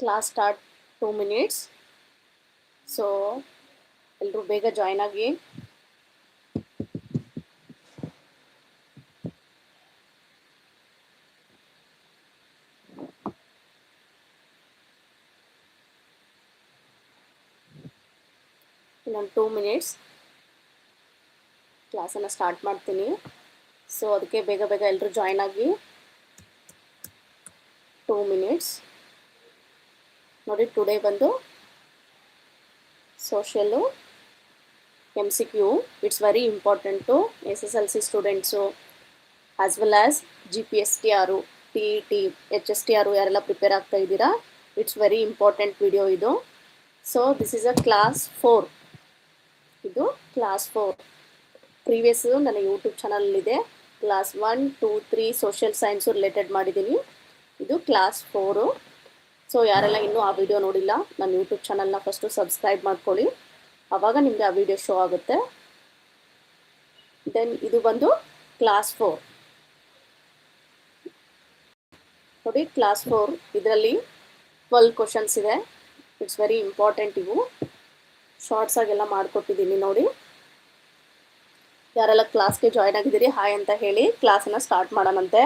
Class start 2 minutes. So ಎಲ್ಲರೂ ಬೇಗ join ಆಗಿ. ಇನ್ನೊಂದು 2 minutes ಕ್ಲಾಸನ್ನು ಸ್ಟಾರ್ಟ್ ಮಾಡ್ತೀನಿ. ಸೊ ಅದಕ್ಕೆ ಬೇಗ ಬೇಗ ಎಲ್ಲರೂ ಜಾಯ್ನ್ ಆಗಿ. 2 minutes ನೋಡಿ. ಟುಡೇ ಬಂದು social MCQ. It's very important to SSLC students as well as GPSTR, TET, HSTR ಯಾರೆಲ್ಲ ಪ್ರಿಪೇರ್ ಆಗ್ತಾ ಇದ್ದೀರಾ. ಇಟ್ಸ್ ವೆರಿ ಇಂಪಾರ್ಟೆಂಟ್ ವಿಡಿಯೋ ಇದು. So this is a class 4. ಇದು ಕ್ಲಾಸ್ 4. ಪ್ರೀವಿಯಸ್ಸು ನನ್ನ ಯೂಟ್ಯೂಬ್ ಚಾನಲಲ್ಲಿದೆ. ಕ್ಲಾಸ್ 1, 2, 3 ಸೋಷಿಯಲ್ ಸೈನ್ಸು ರಿಲೇಟೆಡ್ ಮಾಡಿದ್ದೀನಿ. ಇದು class 4. So ಯಾರೆಲ್ಲ ಇನ್ನೂ ಆ ವಿಡಿಯೋ ನೋಡಿಲ್ಲ, ನನ್ನ ಯೂಟ್ಯೂಬ್ ಚಾನಲ್ನ ಫಸ್ಟು ಸಬ್ಸ್ಕ್ರೈಬ್ ಮಾಡ್ಕೊಳ್ಳಿ. ಆವಾಗ ನಿಮಗೆ ಆ ವಿಡಿಯೋ ಶೋ ಆಗುತ್ತೆ. ದೆನ್ ಇದು ಬಂದು ಕ್ಲಾಸ್ 4 ನೋಡಿ. ಕ್ಲಾಸ್ 4 ಇದರಲ್ಲಿ 12 ಕ್ವಶನ್ಸ್ ಇದೆ. It's very important. ಇವು ಶಾರ್ಟ್ಸ್ ಆಗೆಲ್ಲ ಮಾಡಿಕೊಟ್ಟಿದ್ದೀನಿ ನೋಡಿ. ಯಾರೆಲ್ಲ ಕ್ಲಾಸ್ಗೆ ಜಾಯ್ನ್ ಆಗಿದ್ದೀರಿ ಹಾಯ್ ಅಂತ ಹೇಳಿ. ಕ್ಲಾಸನ್ನು ಸ್ಟಾರ್ಟ್ ಮಾಡೋಣಂತೆ.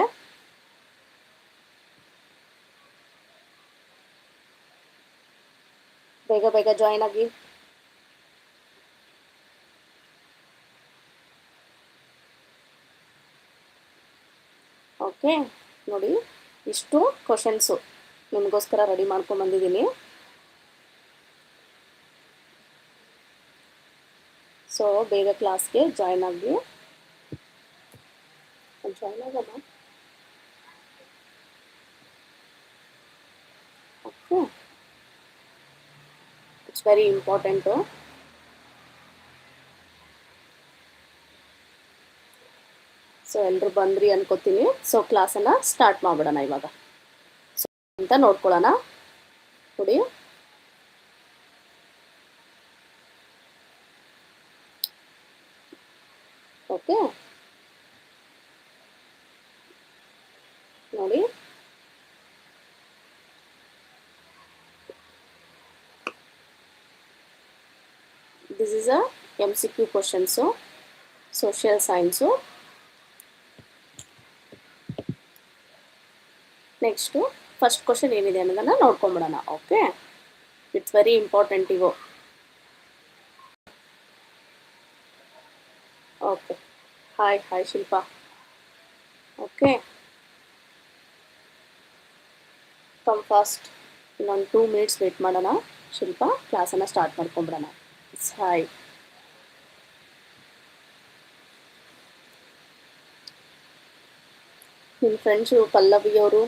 ಬೇಗ ಬೇಗ ಜಾಯ್ನ್ ಆಗಿ. ಓಕೆ ನೋಡಿ, ಇಷ್ಟು ಕ್ವಶನ್ಸು ನಿಮಗೋಸ್ಕರ ರೆಡಿ ಮಾಡ್ಕೊಂಬಂದಿದ್ದೀನಿ. ಸೊ ಬೇಗ ಕ್ಲಾಸ್ಗೆ ಜಾಯ್ನ್ ಆಗಿ. ಜಾಯ್ನ್ ಆಗೋಣ. Okay, it's very important. So ಎಲ್ಲರೂ ಬಂದ್ರಿ ಅನ್ಕೋತೀನಿ. ಸೊ ಕ್ಲಾಸನ್ನು ಸ್ಟಾರ್ಟ್ ಮಾಡಿಬಿಡೋಣ ಇವಾಗ. ಸೊ ಅಂತ ನೋಡ್ಕೊಳ್ಳೋಣ ನೋಡಿ. ಓಕೆ ನೋಡಿ, this is a MCQ questions, social science. Next first question ಏನಿದೆ ಅನ್ನೋದನ್ನು ನೋಡ್ಕೊಂಬಿಡೋಣ. ಓಕೆ, ಇಟ್ಸ್ ವೆರಿ ಇಂಪಾರ್ಟೆಂಟ್ ಇವು. Okay, hi hi Shilpa. Okay, come fast. ಇನ್ನೊಂದು 2 minutes ವೇಟ್ ಮಾಡೋಣ. ಶಿಲ್ಪಾ ಕ್ಲಾಸನ್ನು ಸ್ಟಾರ್ಟ್ ಮಾಡ್ಕೊಂಬಿಡೋಣ. It's hi. ನಿಮ್ಮ ಫ್ರೆಂಡ್ಸು ಪಲ್ಲವಿ ಅವರು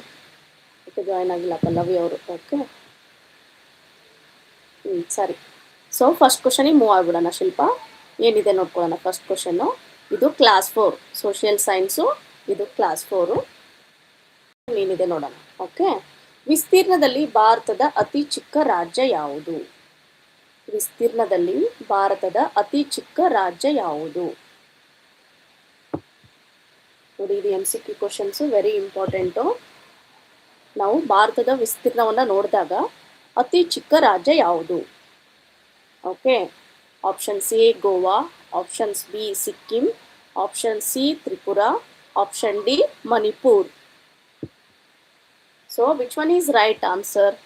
ಓಕೆ ಜಾಯ್ನ್ ಆಗಿಲ್ಲ. ಪಲ್ಲವಿ ಅವರು ಓಕೆ ಸರಿ. ಸೊ ಫಸ್ಟ್ ಕ್ವಶನಿಗೆ ಮೂವ್ ಆಗಿಬಿಡೋಣ. ಶಿಲ್ಪಾ ಏನಿದೆ ನೋಡ್ಕೊಳ್ಳೋಣ. ಫಸ್ಟ್ ಕ್ವಶನ್ನು ಇದು ಕ್ಲಾಸ್ 4 ಸೋಷಿಯಲ್ ಸೈನ್ಸು. ಇದು ಕ್ಲಾಸ್ 4 ಏನಿದೆ ನೋಡೋಣ. ಓಕೆ, ವಿಸ್ತೀರ್ಣದಲ್ಲಿ ಭಾರತದ ಅತಿ ಚಿಕ್ಕ ರಾಜ್ಯ ಯಾವುದು? ವಿಸ್ತೀರ್ಣದಲ್ಲಿ ಭಾರತದ ಅತಿ ಚಿಕ್ಕ ರಾಜ್ಯ ಯಾವುದು? ನೋಡಿ, ಇದು MCQ ಕ್ವಶನ್ಸು, ವೆರಿ ಇಂಪಾರ್ಟೆಂಟು. ನಾವು ಭಾರತದ ವಿಸ್ತೀರ್ಣವನ್ನು ನೋಡಿದಾಗ ಅತಿ ಚಿಕ್ಕ ರಾಜ್ಯ ಯಾವುದು? Okay, option C Goa, options B Sikkim, option C Tripura, option D Manipur. So which one is right answer?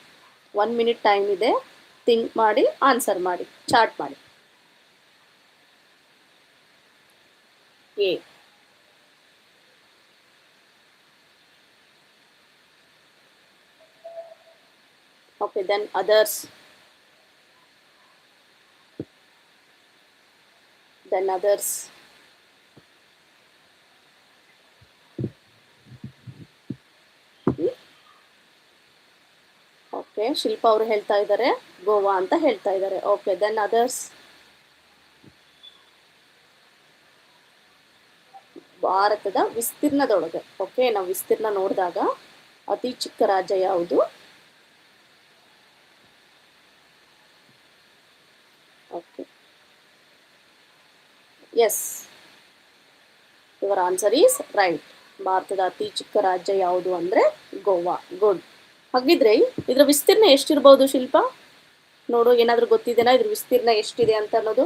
1 minute time ಇದೆ. ಥಿಂಕ್ ಮಾಡಿ ಆನ್ಸರ್ ಮಾಡಿ, ಚಾರ್ಟ್ ಮಾಡಿ. ಎ. Okay, then others. Then others. Okay, Shilpa ಅವರು ಹೇಳ್ತಾ ಇದ್ದಾರೆ ಗೋವಾ ಅಂತ ಹೇಳ್ತಾ ಇದ್ದಾರೆ. Okay, then others. ಭಾರತದ ವಿಸ್ತೀರ್ಣದೊಳಗೆ. ಓಕೆ, ನಾವು ವಿಸ್ತೀರ್ಣ ನೋಡಿದಾಗ ಅತಿ ಚಿಕ್ಕ ರಾಜ್ಯ ಯಾವುದು? Okay, yes, your answer is right. ಭಾರತದ ಅತಿ ಚಿಕ್ಕ ರಾಜ್ಯ ಯಾವುದು ಅಂದರೆ ಗೋವಾ. ಗುಡ್. ಹಾಗಿದ್ರೆ ಇದ್ರ ವಿಸ್ತೀರ್ಣ ಎಷ್ಟಿರ್ಬೋದು ಶಿಲ್ಪ? ನೋಡು, ಏನಾದರೂ ಗೊತ್ತಿದೆನಾ ಇದ್ರ ವಿಸ್ತೀರ್ಣ ಎಷ್ಟಿದೆ ಅಂತ ಅನ್ನೋದು?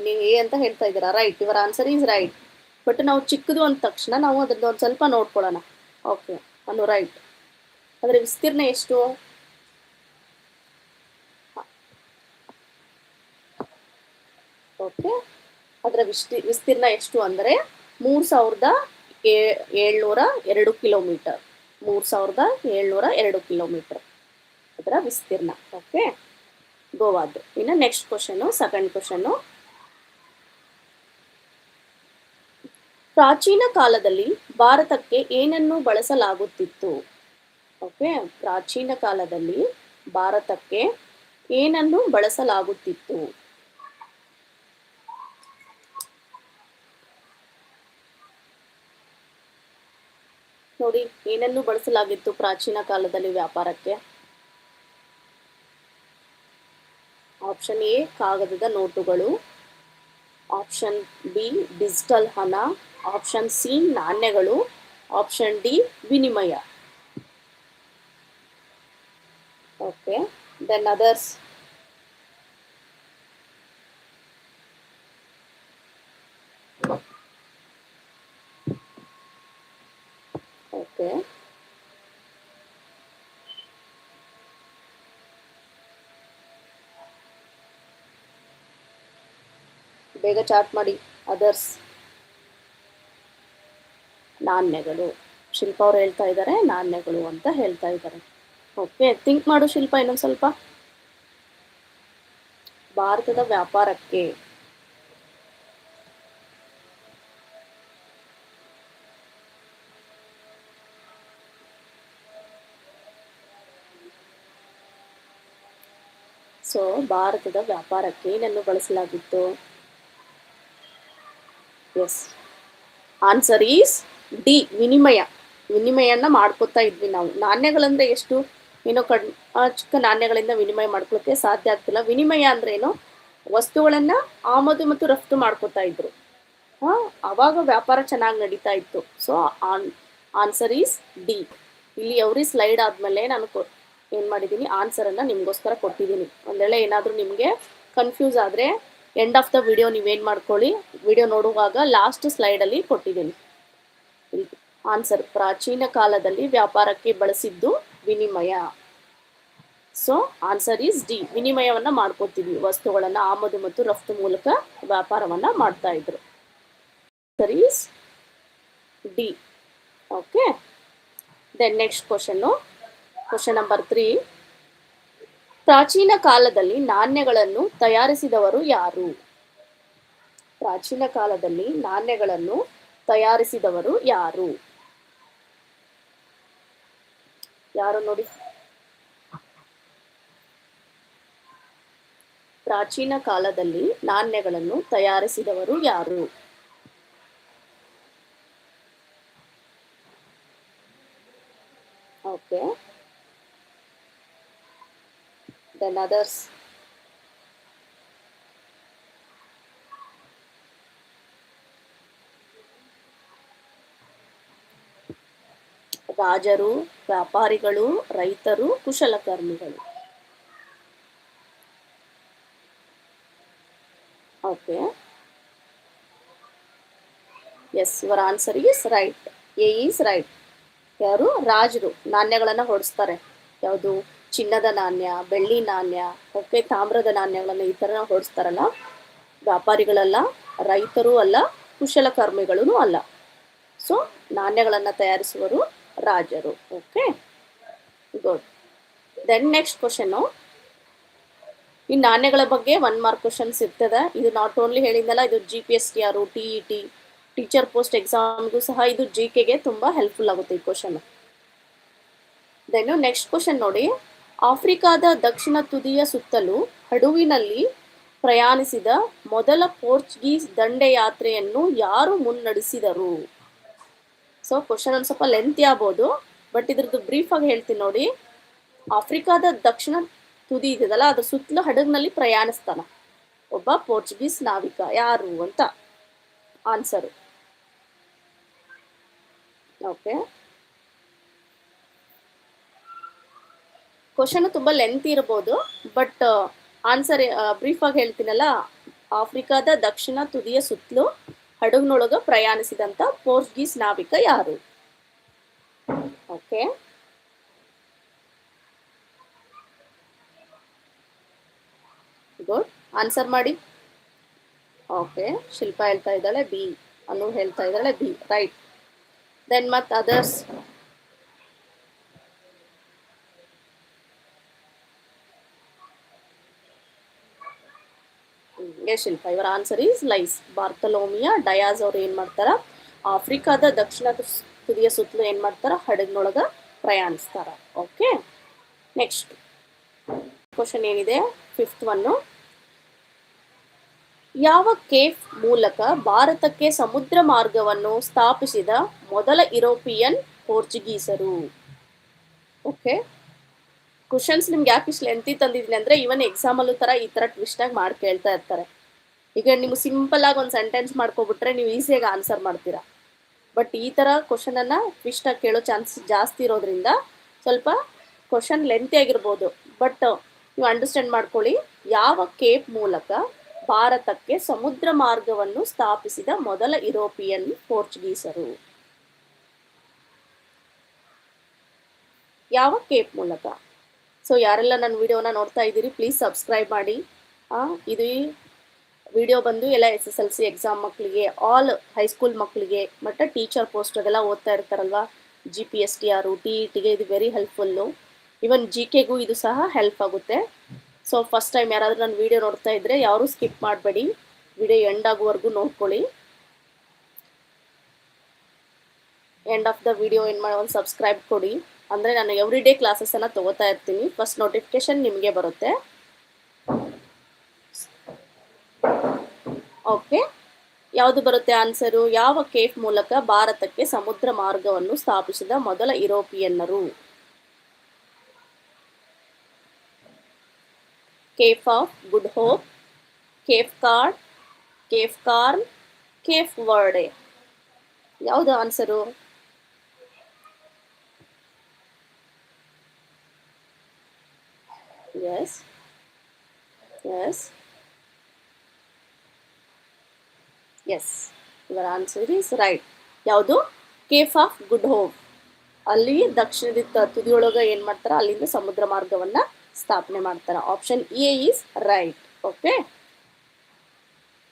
ನೀವು ಎ ಅಂತ ಹೇಳ್ತಾ ಇದ್ದೀರಾ. Right, your answer is right. But ನಾವು ಚಿಕ್ಕದು ಅಂದ ತಕ್ಷಣ ನಾವು ಅದ್ರದ್ದು ಒಂದು ಸ್ವಲ್ಪ ನೋಡ್ಕೊಳ್ಳೋಣ. ಓಕೆ, ಅನ್ನು ರೈಟ್. ಅದರ ವಿಸ್ತೀರ್ಣ ಎಷ್ಟು? ಓಕೆ, ಅದರ ವಿಸ್ತೀರ್ಣ ಎಷ್ಟು ಅಂದರೆ 3702 ಕಿಲೋಮೀಟರ್. 3702 ಕಿಲೋಮೀಟರ್ ಅದರ ವಿಸ್ತೀರ್ಣ. ಓಕೆ, ಗೋವಾದ್ದು. ಇನ್ನು ನೆಕ್ಸ್ಟ್ ಕ್ವಶನು, ಸೆಕೆಂಡ್ ಕ್ವಶನ್ನು. ಪ್ರಾಚೀನ ಕಾಲದಲ್ಲಿ ಭಾರತಕ್ಕೆ ಏನನ್ನು ಬಳಸಲಾಗುತ್ತಿತ್ತು? ಓಕೆ, ಪ್ರಾಚೀನ ಕಾಲದಲ್ಲಿ ಭಾರತಕ್ಕೆ ಏನನ್ನು ಬಳಸಲಾಗುತ್ತಿತ್ತು? ನೋಡಿ, ಏನನ್ನು ಬಳಸಲಾಗಿತ್ತು ಪ್ರಾಚೀನ ಕಾಲದಲ್ಲಿ ವ್ಯಾಪಾರಕ್ಕೆ? ಆಪ್ಷನ್ ಎ ಕಾಗದದ ನೋಟುಗಳು, ಆಪ್ಷನ್ ಬಿ ಡಿಜಿಟಲ್ ಹಣ, ಆಪ್ಷನ್ ಸಿ ನಾಣ್ಯಗಳು, ಆಪ್ಷನ್ ಡಿ ವಿನಿಮಯ. Okay, then others. ಓಕೆ, ಬೇಗ ಚಾರ್ಟ್ ಮಾಡಿ. ಅದರ್ಸ್, ನಾಣ್ಯಗಳು. ಶಿಲ್ಪ ಅವ್ರು ಹೇಳ್ತಾ ಇದ್ದಾರೆ ನಾಣ್ಯಗಳು ಅಂತ ಹೇಳ್ತಾ ಇದ್ದಾರೆ. ಓಕೆ, ಥಿಂಕ್ ಮಾಡು ಶಿಲ್ಪ ಇನ್ನೊಂದು ಸ್ವಲ್ಪ. ಭಾರತದ ವ್ಯಾಪಾರಕ್ಕೆ ಭಾರತದ ವ್ಯಾಪಾರಕ್ಕೆ ಏನನ್ನು ಬಳಸಲಾಗಿತ್ತು? ಎಸ್, ಆನ್ಸರ್ ಈಸ್ ಡಿ ವಿನಿಮಯ. ವಿನಿಮಯನ ಮಾಡ್ಕೋತಾ ಇದ್ವಿ ನಾವು. ನಾಣ್ಯಗಳಂದ್ರೆ ಎಷ್ಟು ಏನೋ ಚಿಕ್ಕ ನಾಣ್ಯಗಳಿಂದ ವಿನಿಮಯ ಮಾಡ್ಕೊಳ್ಳೋಕ್ಕೆ ಸಾಧ್ಯ ಆಗ್ತಿಲ್ಲ. ವಿನಿಮಯ ಅಂದ್ರೆ ಏನು? ವಸ್ತುಗಳನ್ನ ಆಮದು ಮತ್ತು ರಫ್ತು ಮಾಡ್ಕೋತಾ ಇದ್ರು. ಅವಾಗ ವ್ಯಾಪಾರ ಚೆನ್ನಾಗಿ ನಡೀತಾ ಇತ್ತು. So answer is D. ಇಲ್ಲಿ ಎವ್ರಿ ಸ್ಲೈಡ್ ಆದ್ಮೇಲೆ ನಾನು ಏನು ಮಾಡಿದ್ದೀನಿ, ಆನ್ಸರನ್ನು ನಿಮಗೋಸ್ಕರ ಕೊಟ್ಟಿದ್ದೀನಿ. ಒಂದು ವೇಳೆ ಏನಾದರೂ ನಿಮಗೆ ಕನ್ಫ್ಯೂಸ್ ಆದರೆ ಎಂಡ್ ಆಫ್ ದ ವಿಡಿಯೋ ನೀವೇನು ಮಾಡ್ಕೊಳ್ಳಿ, ವಿಡಿಯೋ ನೋಡುವಾಗ ಲಾಸ್ಟ್ ಸ್ಲೈಡಲ್ಲಿ ಕೊಟ್ಟಿದ್ದೀನಿ ಆನ್ಸರ್. ಪ್ರಾಚೀನ ಕಾಲದಲ್ಲಿ ವ್ಯಾಪಾರಕ್ಕೆ ಬಳಸಿದ್ದು ವಿನಿಮಯ. So answer is D. ವಿನಿಮಯವನ್ನು ಮಾಡ್ಕೋತೀವಿ, ವಸ್ತುಗಳನ್ನು ಆಮದು ಮತ್ತು ರಫ್ತು ಮೂಲಕ ವ್ಯಾಪಾರವನ್ನು ಮಾಡ್ತಾ ಇದ್ರು. Answer is D. Okay, then next question, question number 3. ಪ್ರಾಚೀನ ಕಾಲದಲ್ಲಿ ನಾಣ್ಯಗಳನ್ನು ತಯಾರಿಸಿದವರು ಯಾರು? ಪ್ರಾಚೀನ ಕಾಲದಲ್ಲಿ ನಾಣ್ಯಗಳನ್ನು ತಯಾರಿಸಿದವರು ಯಾರು? ಯಾರು ನೋಡಿ? ಪ್ರಾಚೀನ ಕಾಲದಲ್ಲಿ ನಾಣ್ಯಗಳನ್ನು ತಯಾರಿಸಿದವರು ಯಾರು? Okay, then others. ರಾಜರು, ವ್ಯಾಪಾರಿಗಳು, ರೈತರು, ಕುಶಲಕರ್ಮಿಗಳು. Okay, yes, your answer is right. A is right. ಯಾರು? ರಾಜರು ನಾಣ್ಯಗಳನ್ನು ಹೊಡಿಸ್ತಾರೆ. ಯಾವುದು? ಚಿನ್ನದ ನಾಣ್ಯ, ಬೆಳ್ಳಿ ನಾಣ್ಯ, ಓಕೆ, ತಾಮ್ರದ ನಾಣ್ಯಗಳನ್ನು ಈ ಥರ ಹೊಡಿಸ್ತಾರಲ್ಲ. ವ್ಯಾಪಾರಿಗಳಲ್ಲ, ರೈತರು ಅಲ್ಲ, ಕುಶಲಕರ್ಮಿಗಳೂ ಅಲ್ಲ. ಸೊ ನಾಣ್ಯಗಳನ್ನು ತಯಾರಿಸುವರು ರಾಜರು. Okay, good. Then next question. ಈ ನಾಣ್ಯಗಳ ಬಗ್ಗೆ 1 ಮಾರ್ಕ್ ಕ್ವಶನ್ಸ್ ಇರ್ತದೆ. ಇದು ನಾಟ್ ಓನ್ಲಿ ಹೇಳಿದ್ನಲ್ಲ, ಇದು GPSTR, TET, ಟೀಚರ್ ಪೋಸ್ಟ್ ಎಕ್ಸಾಮ್ಗೂ ಸಹ ಇದು GKಗೆ ತುಂಬ ಹೆಲ್ಪ್ಫುಲ್ ಆಗುತ್ತೆ ಈ ಕ್ವಶನ್. ದೆನ್ನು ನೆಕ್ಸ್ಟ್ ಕ್ವಶನ್ ನೋಡಿ. ಆಫ್ರಿಕಾದ ದಕ್ಷಿಣ ತುದಿಯ ಸುತ್ತಲೂ ಹಡಗಿನಲ್ಲಿ ಪ್ರಯಾಣಿಸಿದ ಮೊದಲ ಪೋರ್ಚುಗೀಸ್ ದಂಡಯಾತ್ರೆಯನ್ನು ಯಾರು ಮುನ್ನಡೆಸಿದರು? ಸೊ ಕ್ವಶನ್ ಒಂದು ಸ್ವಲ್ಪ ಲೆಂತಿ ಆಗ್ಬೋದು, ಬಟ್ ಇದ್ರದ್ದು ಬ್ರೀಫಾಗಿ ಹೇಳ್ತೀನಿ ನೋಡಿ. ಆಫ್ರಿಕಾದ ದಕ್ಷಿಣ ತುದಿ ಇದೆಯಲ್ಲ, ಅದ್ರ ಸುತ್ತಲೂ ಹಡಗಿನಲ್ಲಿ ಪ್ರಯಾಣಿಸ್ತಾನ ಒಬ್ಬ ಪೋರ್ಚುಗೀಸ್ ನಾವಿಕ. ಯಾರು ಅಂತ ಆನ್ಸರು. ಓಕೆ, ಕ್ವಶನ್ ತುಂಬ ಲೆಂತ್ ಇರ್ಬೋದು, ಬಟ್ ಆನ್ಸರ್ ಬ್ರೀಫ್ ಆಗಿ ಹೇಳ್ತೀನಲ್ಲ. ಆಫ್ರಿಕಾದ ದಕ್ಷಿಣ ತುದಿಯ ಸುತ್ತಲೂ ಹಡಗಿನೊಳಗ ಪ್ರಯಾಣಿಸಿದಂತ ಪೋರ್ಚುಗೀಸ್ ನಾವಿಕ ಯಾರು? Okay, good. ಆನ್ಸರ್ ಮಾಡಿ. ಓಕೆ, ಶಿಲ್ಪಾ ಹೇಳ್ತಾ ಇದ್ದಾಳೆ ಬಿ, ಅನು ಹೇಳ್ತಾ ಇದ್ದಾಳೆ ಬಿ. ರೈಟ್. ದೆನ್ ಮತ್ ಅದರ್ಸ್? ಶಿಲ್ಪ, ಇವರ ಆನ್ಸರ್ ಈಸ್ ಲೈಸ್. ಬಾರ್ತಲೋಮಿಯಾ ಡಯಾಸ್ ಅವ್ರು ಏನ್ ಮಾಡ್ತಾರ, ಆಫ್ರಿಕಾದ ದಕ್ಷಿಣ ತುದಿಯ ಸುತ್ತಲೂ ಏನ್ ಮಾಡ್ತಾರ, ಹಡಗಿನೊಳಗ ಪ್ರಯಾಣಿಸ್ತಾರ. ಓಕೆ, ನೆಕ್ಸ್ಟ್ ಕ್ವಶನ್ ಏನಿದೆ, ಫಿಫ್ತ್ ಒನ್ನು. ಯಾವ ಕೇಫ್ ಮೂಲಕ ಭಾರತಕ್ಕೆ ಸಮುದ್ರ ಮಾರ್ಗವನ್ನು ಸ್ಥಾಪಿಸಿದ ಮೊದಲ ಯುರೋಪಿಯನ್ ಪೋರ್ಚುಗೀಸರು? ಓಕೆ, ಕ್ವಶನ್ಸ್ ನಿಮ್ಗೆ ಯಾಕೆ ಇಷ್ಟು ಲೆಂತಿ ತಂದಿದ್ದೀನಿ ಅಂದರೆ, ಇವನ್ ಎಕ್ಸಾಮಲ್ಲೂ ಥರ ಈ ಥರ ಟ್ವಿಸ್ಟಾಗಿ ಮಾಡಿ ಕೇಳ್ತಾ ಇರ್ತಾರೆ. ಈಗ ನೀವು ಸಿಂಪಲ್ ಆಗಿ ಒಂದು ಸೆಂಟೆನ್ಸ್ ಮಾಡ್ಕೊಬಿಟ್ರೆ ನೀವು ಈಸಿಯಾಗಿ ಆನ್ಸರ್ ಮಾಡ್ತೀರಾ. ಬಟ್ ಈ ಥರ ಕ್ವಶನನ್ನು ಟ್ವಿಸ್ಟಾಗಿ ಕೇಳೋ ಚಾನ್ಸ್ ಜಾಸ್ತಿ ಇರೋದ್ರಿಂದ ಸ್ವಲ್ಪ ಕ್ವಶನ್ ಲೆಂತಿ ಆಗಿರ್ಬೋದು. ಬಟ್ ನೀವು ಅಂಡರ್ಸ್ಟ್ಯಾಂಡ್ ಮಾಡ್ಕೊಳ್ಳಿ. ಯಾವ ಕೇಪ್ ಮೂಲಕ ಭಾರತಕ್ಕೆ ಸಮುದ್ರ ಮಾರ್ಗವನ್ನು ಸ್ಥಾಪಿಸಿದ ಮೊದಲ ಯುರೋಪಿಯನ್ ಪೋರ್ಚುಗೀಸರು? ಯಾವ ಕೇಪ್ ಮೂಲಕ? ಸೊ ಯಾರೆಲ್ಲ ನನ್ನ ವಿಡಿಯೋನ ನೋಡ್ತಾ ಇದ್ದೀರಿ, ಪ್ಲೀಸ್ ಸಬ್ಸ್ಕ್ರೈಬ್ ಮಾಡಿ. ಇದು ವಿಡಿಯೋ ಬಂದು ಎಲ್ಲ SSLC ಎಕ್ಸಾಮ್ ಮಕ್ಕಳಿಗೆ, ಆಲ್ ಹೈಸ್ಕೂಲ್ ಮಕ್ಕಳಿಗೆ, ಮತ್ತು ಟೀಚರ್ ಪೋಸ್ಟ್ ಅದೆಲ್ಲ ಓದ್ತಾ ಇರ್ತಾರಲ್ವ, GPSTR, TETಗೆ ಇದು ವೆರಿ ಹೆಲ್ಪ್ಫುಲ್ಲು. ಇವನ್ GKಗೂ ಇದು ಸಹ ಹೆಲ್ಪ್ ಆಗುತ್ತೆ. ಸೊ ಫಸ್ಟ್ ಟೈಮ್ ಯಾರಾದರೂ ನನ್ನ ವಿಡಿಯೋ ನೋಡ್ತಾ ಇದ್ದರೆ ಯಾರೂ ಸ್ಕಿಪ್ ಮಾಡಬೇಡಿ, ವಿಡಿಯೋ ಎಂಡ್ ಆಗುವವರೆಗೂ ನೋಡ್ಕೊಳ್ಳಿ. ಎಂಡ್ ಆಫ್ ದ ವಿಡಿಯೋ ಏನು ಮಾಡಿ ಒಂದು ಸಬ್ಸ್ಕ್ರೈಬ್ ಕೊಡಿ, ಅಂದರೆ ನಾನು ಎವ್ರಿ ಡೇ ಕ್ಲಾಸಸ್ಸನ್ನು ತೊಗೋತಾ ಇರ್ತೀನಿ. ಫಸ್ಟ್ ನೋಟಿಫಿಕೇಶನ್ ನಿಮಗೆ ಬರುತ್ತೆ. ಓಕೆ, ಯಾವುದು ಬರುತ್ತೆ ಆನ್ಸರು? ಯಾವ ಕೇಫ್ ಮೂಲಕ ಭಾರತಕ್ಕೆ ಸಮುದ್ರ ಮಾರ್ಗವನ್ನು ಸ್ಥಾಪಿಸಿದ ಮೊದಲ ಯುರೋಪಿಯನ್ನರು? Cape of Good Hope, Cape Cod, Cape Horn, Cape Verde. ಯಾವುದು ಆನ್ಸರು? ಎಸ್ ಎಸ್ ಎಸ್, ಇವರ ಆನ್ಸರ್ ಈಸ್ ರೈಟ್. ಯಾವುದು? Cape of Good Hope. ಅಲ್ಲಿ ದಕ್ಷಿಣದ ತುದಿಯೊಳಗೆ ಏನು ಮಾಡ್ತಾರೆ, ಅಲ್ಲಿಂದ ಸಮುದ್ರ ಮಾರ್ಗವನ್ನು ಸ್ಥಾಪನೆ ಮಾಡ್ತಾರೆ. Option A is right. Okay,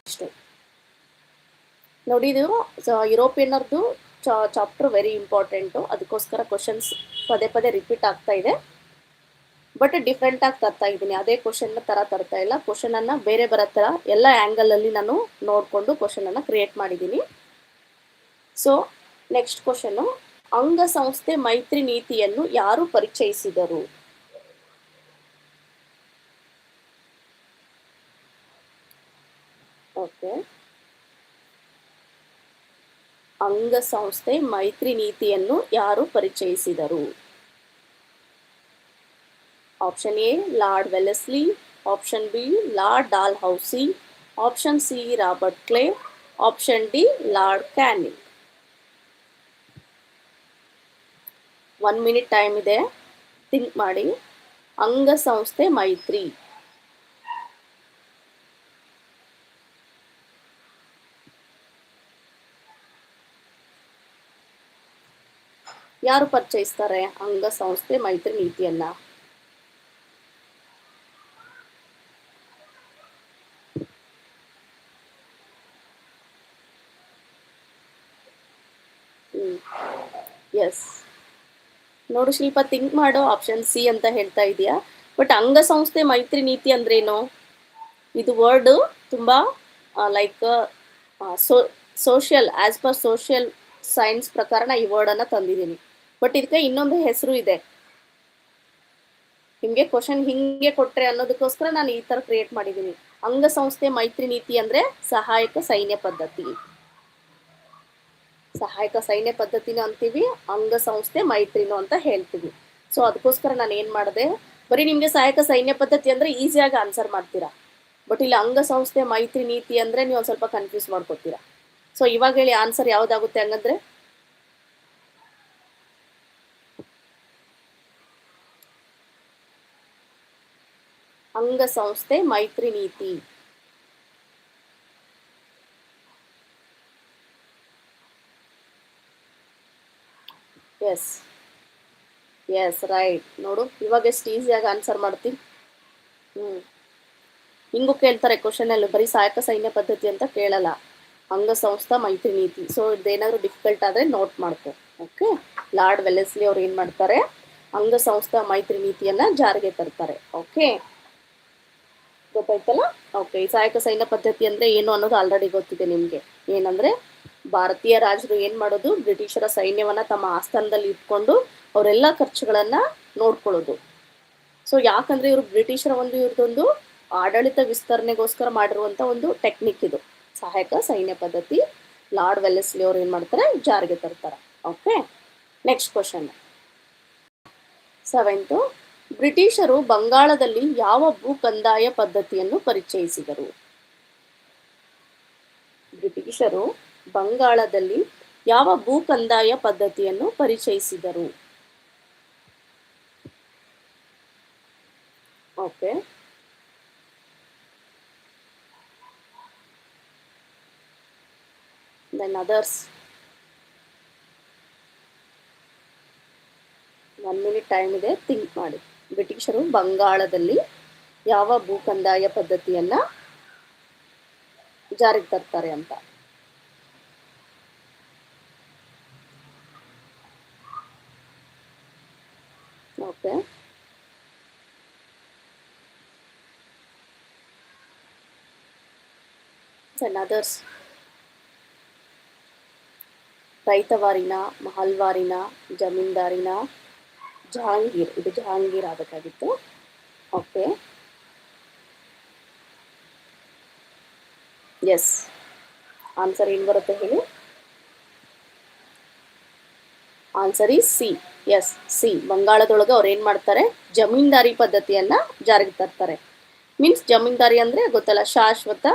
ಅಷ್ಟೇ ನೋಡಿ. ಇದು ಯುರೋಪಿಯನ್ನರ್ದು ಚಾಪ್ಟರ್ ವೆರಿ ಇಂಪಾರ್ಟೆಂಟು, ಅದಕ್ಕೋಸ್ಕರ ಕ್ವಶನ್ಸ್ ಪದೇ ಪದೇ ರಿಪೀಟ್ ಆಗ್ತಾ ಇದೆ. ಬಟ್ ಡಿಫ್ರೆಂಟಾಗಿ ತರ್ತಾ ಇದ್ದೀನಿ, ಅದೇ ಕ್ವಶನ್ನ ಥರ ತರ್ತಾ ಇಲ್ಲ. ಕ್ವಶನನ್ನು ಬೇರೆ ಬರೋ ಥರ ಎಲ್ಲ ಆ್ಯಂಗಲಲ್ಲಿ ನಾನು ನೋಡಿಕೊಂಡು ಕ್ವಶನನ್ನು ಕ್ರಿಯೇಟ್ ಮಾಡಿದ್ದೀನಿ. ಸೊ ನೆಕ್ಸ್ಟ್ ಕ್ವಶನ್ನು, ಅಂಗಸಂಸ್ಥೆ ಮೈತ್ರಿ ನೀತಿಯನ್ನು ಯಾರು ಪರಿಚಯಿಸಿದರು? ಓಕೆ, ಅಂಗಸಂಸ್ಥೆ ಮೈತ್ರಿ ನೀತಿಯನ್ನು ಯಾರು ಪರಿಚಯಿಸಿದರು? Option A lord Wellesley, option B lord Dalhousie, option C Robert Clive, option D lord canning. 1 minute time ಇದೆ, ಥಿಂಕ್ ಮಾಡಿ. ಅಂಗಸಂಸ್ಥೆ ಮೈತ್ರಿ ಯಾರು ಪರಿಚಯಿಸ್ತಾರೆ? ಅಂಗಸಂಸ್ಥೆ ಮೈತ್ರಿ ನೀತಿಯನ್ನ ಎಸ್, ನೋಡು ಶಿಲ್ಪ, ಥಿಂಕ್ ಮಾಡೋ. ಆಪ್ಷನ್ ಸಿ ಅಂತ ಹೇಳ್ತಾ ಇದೆಯಾ? ಬಟ್ ಅಂಗಸಂಸ್ಥೆ ಮೈತ್ರಿ ನೀತಿ ಅಂದ್ರೇನು? ಇದು ವರ್ಡು ತುಂಬ like social, as per social science ಪ್ರಕಾರ ಈ ವರ್ಡನ್ನು ತಂದಿದ್ದೀನಿ. ಬಟ್ ಇದಕ್ಕೆ ಇನ್ನೊಂದು ಹೆಸರು ಇದೆ. ನಿಮಗೆ ಕ್ವಶನ್ ಹಿಂಗೆ ಕೊಟ್ಟರೆ ಅನ್ನೋದಕ್ಕೋಸ್ಕರ ನಾನು ಈ ಥರ ಕ್ರಿಯೇಟ್ ಮಾಡಿದ್ದೀನಿ. ಅಂಗಸಂಸ್ಥೆ ಮೈತ್ರಿ ನೀತಿ ಅಂದರೆ ಸಹಾಯಕ ಸೈನ್ಯ ಪದ್ಧತಿ. ಸಹಾಯಕ ಸೈನ್ಯ ಪದ್ಧತಿನೂ ಅಂತೀವಿ, ಅಂಗಸಂಸ್ಥೆ ಮೈತ್ರಿನೂ ಅಂತ ಹೇಳ್ತೀವಿ. ಸೊ ಅದಕ್ಕೋಸ್ಕರ ನಾನು ಏನು ಮಾಡಿದೆ, ಬರೀ ನಿಮಗೆ ಸಹಾಯಕ ಸೈನ್ಯ ಪದ್ಧತಿ ಅಂದರೆ ಈಸಿಯಾಗಿ ಆನ್ಸರ್ ಮಾಡ್ತೀರಾ. ಬಟ್ ಇಲ್ಲಿ ಅಂಗಸಂಸ್ಥೆ ಮೈತ್ರಿ ನೀತಿ ಅಂದರೆ ನೀವು ಒಂದು ಸ್ವಲ್ಪ ಕನ್ಫ್ಯೂಸ್ ಮಾಡ್ಕೊತೀರಾ. ಸೊ ಇವಾಗ ಹೇಳಿ ಆನ್ಸರ್ ಯಾವುದಾಗುತ್ತೆ ಹಂಗಂದ್ರೆ? ಅಂಗಸಂಸ್ಥೆ ಮೈತ್ರಿ ನೀತಿ. Yes yes right. ನೋಡು ಇವಾಗ ಎಷ್ಟು ಈಸಿಯಾಗಿ ಆನ್ಸರ್ ಮಾಡ್ತೀನಿ. ಹಿಂಗೂ ಕೇಳ್ತಾರೆ ಕ್ವಶನಲ್ಲಿ, ಬರೀ ಸಹಾಯಕ ಸೈನ್ಯ ಪದ್ಧತಿ ಅಂತ ಕೇಳಲ್ಲ, ಅಂಗಸಂಸ್ಥಾ ಮೈತ್ರಿ ನೀತಿ. ಸೊ ಇದೇನಾದರೂ ಡಿಫಿಕಲ್ಟ್ ಆದರೆ ನೋಟ್ ಮಾಡ್ಕೊ. ಓಕೆ, ಲಾರ್ಡ್ ವೆಲ್ಲೆಸ್ಲಿ ಅವ್ರು ಏನು ಮಾಡ್ತಾರೆ, ಅಂಗಸಂಸ್ಥಾ ಮೈತ್ರಿ ನೀತಿಯನ್ನು ಜಾರಿಗೆ ತರ್ತಾರೆ. ಓಕೆ, ಗೊತ್ತಾಯ್ತಲ್ಲ. ಓಕೆ, ಈ ಸಹಾಯಕ ಸೈನ್ಯ ಪದ್ಧತಿ ಅಂದರೆ ಏನು ಅನ್ನೋದು ಆಲ್ರೆಡಿ ಗೊತ್ತಿದೆ ನಿಮಗೆ. ಏನಂದರೆ ಭಾರತೀಯ ರಾಜರು ಏನು ಮಾಡೋದು, ಬ್ರಿಟಿಷರ ಸೈನ್ಯವನ್ನು ತಮ್ಮ ಆಸ್ಥಾನದಲ್ಲಿ ಇಟ್ಕೊಂಡು ಅವರೆಲ್ಲ ಖರ್ಚುಗಳನ್ನು ನೋಡ್ಕೊಳ್ಳೋದು. ಸೊ ಯಾಕಂದರೆ ಇವರು ಬ್ರಿಟಿಷರ ಇವ್ರದ್ದೊಂದು ಆಡಳಿತ ವಿಸ್ತರಣೆಗೋಸ್ಕರ ಮಾಡಿರುವಂಥ ಒಂದು ಟೆಕ್ನಿಕ್ ಇದು, ಸಹಾಯಕ ಸೈನ್ಯ ಪದ್ಧತಿ. ಲಾರ್ಡ್ ವೆಲ್ಲೆಸ್ಲಿ ಅವ್ರು ಏನು ಮಾಡ್ತಾರೆ, ಜಾರಿಗೆ ತರ್ತಾರೆ. Okay, next question 7th. ಬ್ರಿಟಿಷರು ಬಂಗಾಳದಲ್ಲಿ ಯಾವ ಭೂ ಕಂದಾಯ ಪದ್ಧತಿಯನ್ನು ಪರಿಚಯಿಸಿದರು? ಬ್ರಿಟಿಷರು ಬಂಗಾಳದಲ್ಲಿ ಯಾವ ಭೂ ಕಂದಾಯ ಪದ್ಧತಿಯನ್ನು ಪರಿಚಯಿಸಿದರು? Okay, then others. 1 minute time ಇದೆ, ಥಿಂಕ್ ಮಾಡಿ. ಬ್ರಿಟಿಷರು ಬಂಗಾಳದಲ್ಲಿ ಯಾವ ಭೂ ಕಂದಾಯ ಪದ್ಧತಿಯನ್ನ ಜಾರಿಗೆ ತರ್ತಾರೆ ಅಂತ. Okay, then others. ರೈತವಾರಿನ, ಮಹಲ್ವಾರಿನ, ಜಮೀನ್ದಾರಿನ, ಜಹಾಂಗೀರ್. ಇದು ಜಹಾಂಗೀರ್ ಆಗಬೇಕಾಗಿತ್ತು. ಓಕೆ, ಎಸ್, ಆನ್ಸರ್ ಏನು ಬರುತ್ತೆ ಹೇಳಿ? Answer is C. Yes, C. ಬಂಗಾಳದೊಳಗೆ ಅವ್ರು ಏನು ಮಾಡ್ತಾರೆ, ಜಮೀನ್ದಾರಿ ಪದ್ಧತಿಯನ್ನು ಜಾರಿಗೆ ತರ್ತಾರೆ. ಮೀನ್ಸ್ ಜಮೀನ್ದಾರಿ ಅಂದರೆ ಗೊತ್ತಲ್ಲ, ಶಾಶ್ವತ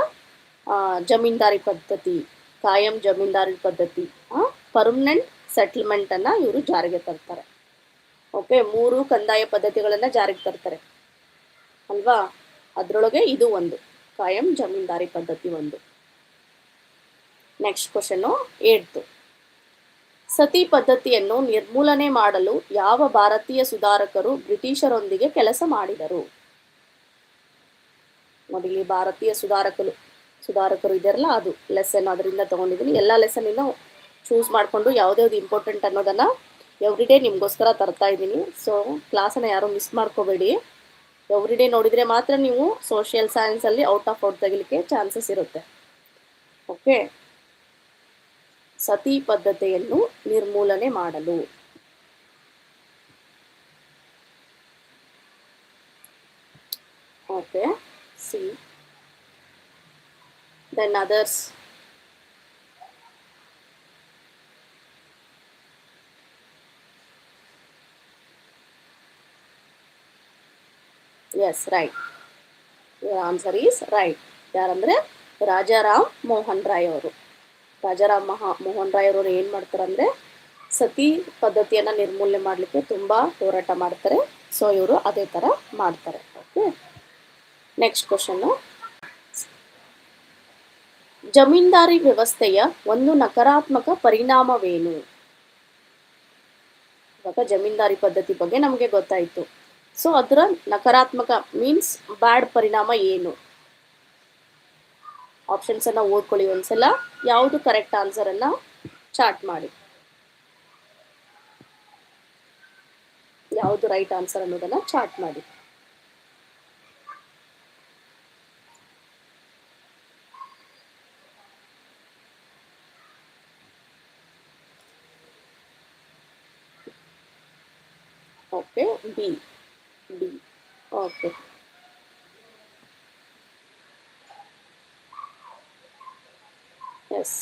ಜಮೀನ್ದಾರಿ ಪದ್ಧತಿ, ಕಾಯಂ ಜಮೀನ್ದಾರಿ ಪದ್ಧತಿ, ಪರ್ಮನೆಂಟ್ ಸೆಟಲ್ಮೆಂಟನ್ನು ಇವರು ಜಾರಿಗೆ ತರ್ತಾರೆ. ಓಕೆ, 3 ಕಂದಾಯ ಪದ್ಧತಿಗಳನ್ನು ಜಾರಿಗೆ ತರ್ತಾರೆ ಅಲ್ವಾ? ಅದರೊಳಗೆ ಇದು ಒಂದು, ಕಾಯಂ ಜಮೀನ್ದಾರಿ ಪದ್ಧತಿ ಒಂದು. Next question 8th. ಸತಿ ಪದ್ಧತಿಯನ್ನು ನಿರ್ಮೂಲನೆ ಮಾಡಲು ಯಾವ ಭಾರತೀಯ ಸುಧಾರಕರು ಬ್ರಿಟಿಷರೊಂದಿಗೆ ಕೆಲಸ ಮಾಡಿದರು? ನೋಡಿ, ಇಲ್ಲಿ ಭಾರತೀಯ ಸುಧಾರಕರು ಇದೆರಲ್ಲ, ಅದು ಲೆಸನ್ ಅದರಿಂದ ತೊಗೊಂಡಿದ್ದೀನಿ. ಎಲ್ಲ ಲೆಸನ್ನಿಂದ ಚೂಸ್ ಮಾಡಿಕೊಂಡು ಯಾವುದ್ಯಾವ್ದು ಇಂಪಾರ್ಟೆಂಟ್ ಅನ್ನೋದನ್ನು ಎವ್ರಿಡೇ ನಿಮಗೋಸ್ಕರ ತರ್ತಾ ಇದ್ದೀನಿ. ಸೊ ಕ್ಲಾಸನ್ನು ಯಾರೂ ಮಿಸ್ ಮಾಡ್ಕೋಬೇಡಿ. ಎವ್ರಿಡೇ ನೋಡಿದರೆ ಮಾತ್ರ ನೀವು ಸೋಷಿಯಲ್ ಸೈನ್ಸಲ್ಲಿ ಔಟ್ ಆಫ್ ಔಟ್ ತೆಗಿಲಿಕ್ಕೆ ಚಾನ್ಸಸ್ ಇರುತ್ತೆ. ಓಕೆ, ಸತಿ ಪದ್ಧತಿಯನ್ನು ನಿರ್ಮೂಲನೆ ಮಾಡಲು. Okay, C. then others. yes, right. your answer is right. ಯಾರಂದ್ರೆ ರಾಜಾರಾಮ್ ಮೋಹನ್ ರಾಯ್ ಅವರು. ರಾಜಾರಾಮ್ ಮೋಹನ್ ರಾಯ್ ಅವರು ಏನು ಮಾಡ್ತಾರೆ ಅಂದರೆ ಸತಿ ಪದ್ಧತಿಯನ್ನು ನಿರ್ಮೂಲನೆ ಮಾಡಲಿಕ್ಕೆ ತುಂಬ ಹೋರಾಟ ಮಾಡ್ತಾರೆ. ಸೊ ಇವರು ಅದೇ ಥರ ಮಾಡ್ತಾರೆ. ಓಕೆ, ನೆಕ್ಸ್ಟ್ ಕ್ವಶನ್ನು, ಜಮೀನ್ದಾರಿ ವ್ಯವಸ್ಥೆಯ ಒಂದು ನಕಾರಾತ್ಮಕ ಪರಿಣಾಮವೇನು? ಇವಾಗ ಜಮೀನ್ದಾರಿ ಪದ್ಧತಿ ಬಗ್ಗೆ ನಮಗೆ ಗೊತ್ತಾಯಿತು. ಸೊ ಅದರ ನಕಾರಾತ್ಮಕ ಮೀನ್ಸ್ ಬ್ಯಾಡ್ ಪರಿಣಾಮ ಏನು? ಆಪ್ಷನ್ಸನ್ನು ಓದ್ಕೊಳ್ಳಿ ಒಂದ್ಸಲ. ಯಾವುದು ಕರೆಕ್ಟ್ ಆನ್ಸರನ್ನು ಚಾರ್ಟ್ ಮಾಡಿ, ಯಾವುದು ರೈಟ್ ಆನ್ಸರ್ ಅನ್ನೋದನ್ನು ಚಾರ್ಟ್ ಮಾಡಿ. Okay, B. Okay, yes.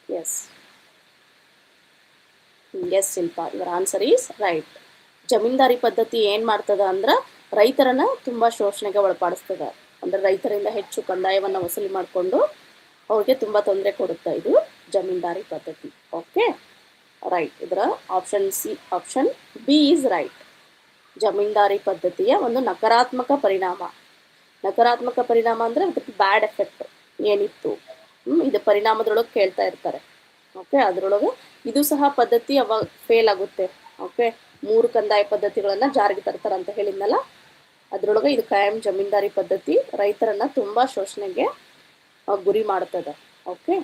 Yes yes Shilpa, ಇವರ ಆನ್ಸರ್ ಈಸ್ ರೈಟ್. ಜಮೀನ್ದಾರಿ ಪದ್ಧತಿ ಏನು ಮಾಡ್ತದ ಅಂದ್ರೆ ರೈತರನ್ನ ತುಂಬ ಶೋಷಣೆಗೆ ಒಳಪಡಿಸ್ತದ. ಅಂದರೆ ರೈತರಿಂದ ಹೆಚ್ಚು ಕಂದಾಯವನ್ನು ವಸೂಲಿ ಮಾಡಿಕೊಂಡು ಅವ್ರಿಗೆ ತುಂಬ ತೊಂದರೆ ಕೊಡುತ್ತೆ ಇದು ಜಮೀನ್ದಾರಿ ಪದ್ಧತಿ. Okay, right. ಇದರ ಆಪ್ಷನ್ ಬಿ ಈಸ್ ರೈಟ್. ಜಮೀನ್ದಾರಿ ಪದ್ಧತಿಯ ಒಂದು ನಕಾರಾತ್ಮಕ ಪರಿಣಾಮ. ನಕಾರಾತ್ಮಕ ಪರಿಣಾಮ ಅಂದರೆ ಅದಕ್ಕೆ ಬ್ಯಾಡ್ ಎಫೆಕ್ಟ್ ಏನಿತ್ತು, ಇದು ಪರಿಣಾಮದೊಳಗೆ ಕೇಳ್ತಾ ಇರ್ತಾರೆ. ಓಕೆ, ಅದರೊಳಗೆ ಇದು ಸಹ ಪದ್ಧತಿ ಅವಾಗ ಫೇಲ್ ಆಗುತ್ತೆ. ಓಕೆ, 3 ಕಂದಾಯ ಪದ್ಧತಿಗಳನ್ನು ಜಾರಿಗೆ ತರ್ತಾರೆ ಅಂತ ಹೇಳಿದ್ನಲ್ಲ, ಅದರೊಳಗೆ ಇದು ಕಾಯಂ ಜಮೀನ್ದಾರಿ ಪದ್ಧತಿ ರೈತರನ್ನು ತುಂಬ ಶೋಷಣೆಗೆ ಗುರಿ ಮಾಡ್ತದೆ. ಓಕೆ,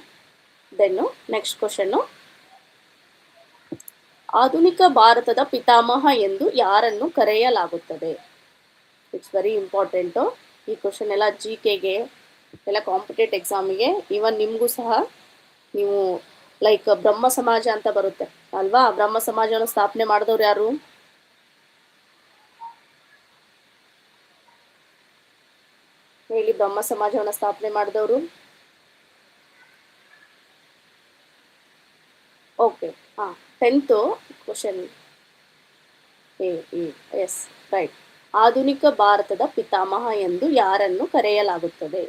ದೆನ್ನು ನೆಕ್ಸ್ಟ್ ಕ್ವಶನ್ನು, ಆಧುನಿಕ ಭಾರತದ ಪಿತಾಮಹ ಎಂದು ಯಾರನ್ನು ಕರೆಯಲಾಗುತ್ತದೆ? It's very important. ಈ ಕ್ವಶನ್ ಎಲ್ಲ GKಗೆ ಎಲ್ಲ ಕಾಂಪಿಟೇಟಿವ್ ಎಕ್ಸಾಮಿಗೆ, ಈವನ್ ನಿಮಗೂ ಸಹ ನೀವು ಲೈಕ್ ಬ್ರಹ್ಮ ಸಮಾಜ ಅಂತ ಬರುತ್ತೆ ಅಲ್ವಾ? ಬ್ರಹ್ಮ ಸಮಾಜವನ್ನು ಸ್ಥಾಪನೆ ಮಾಡಿದವ್ರು ಯಾರು? ಹೇಳಿ, ಬ್ರಹ್ಮ ಸಮಾಜವನ್ನು ಸ್ಥಾಪನೆ ಮಾಡಿದವರು? ಓಕೆ, ಹಾಂ, 10th ಕ್ವಶನ್ ಎಸ್ ರೈಟ್. ಆಧುನಿಕ ಭಾರತದ ಪಿತಾಮಹ ಎಂದು ಯಾರನ್ನು ಕರೆಯಲಾಗುತ್ತದೆ?